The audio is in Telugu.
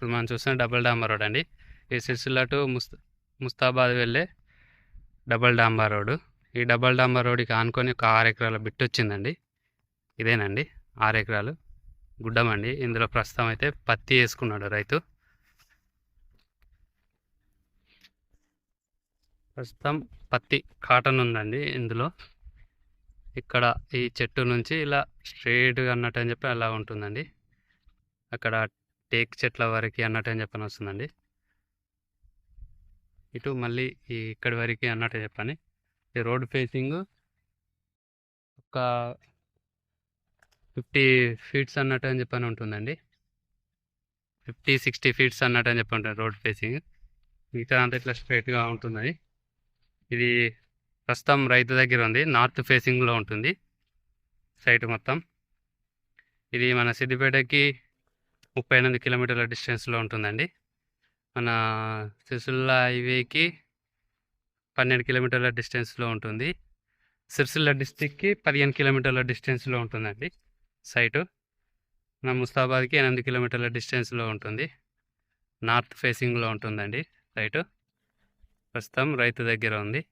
ఇప్పుడు మనం చూస్తున్న డబుల్ డాంబర్ రోడ్ అండి. ఈ సిరిసిల్ల టు ముస్తాబాద్ వెళ్ళే డబుల్ డాంబర్ రోడ్డు. ఈ డబుల్ డాంబర్ రోడ్డుకి ఆనుకొని ఒక 6 ఎకరాల బిట్ వచ్చిందండి. ఇదేనండి 6 ఎకరాలు గుడ్డమండి. ఇందులో ప్రస్తుతం అయితే పత్తి వేసుకున్నాడు రైతు. ప్రస్తుతం పత్తి కాటన్ ఉందండి ఇందులో. ఇక్కడ ఈ చెట్టు నుంచి ఇలా స్ట్రైట్గా అన్నట్టు అని చెప్పి అలా ఉంటుందండి. అక్కడ టేక్ చెట్ల వరకు అన్నట్టు అని చెప్పని వస్తుందండి. ఇటు మళ్ళీ ఈ ఇక్కడి వరకు అన్నట్టు చెప్పని. ఈ రోడ్ ఫేసింగ్ ఒక 50 ఫీట్స్ అన్నట్టు అని చెప్పని ఉంటుందండి. 50-60 ఫీట్స్ అన్నట్టు అని చెప్పి ఉంటుంది రోడ్ ఫేసింగ్. మిగతా అంతా ఇట్లా స్ట్రైట్గా ఉంటుందని. ఇది ప్రస్తుతం రైతు దగ్గర ఉంది. నార్త్ ఫేసింగ్లో ఉంటుంది సైట్ మొత్తం. ఇది మన సిద్దిపేటకి 38 కిలోమీటర్ల డిస్టెన్స్లో ఉంటుందండి. మన సిరిసిల్ల హైవేకి 12 కిలోమీటర్ల డిస్టెన్స్లో ఉంటుంది. సిరిసిల్ల డిస్టిక్కి 15 కిలోమీటర్ల డిస్టెన్స్లో ఉంటుందండి సైటు. మన ముస్తాబాద్కి 8 కిలోమీటర్ల డిస్టెన్స్లో ఉంటుంది. నార్త్ ఫేసింగ్లో ఉంటుందండి సైటు. ప్రస్తుతం రైతు దగ్గర ఉంది.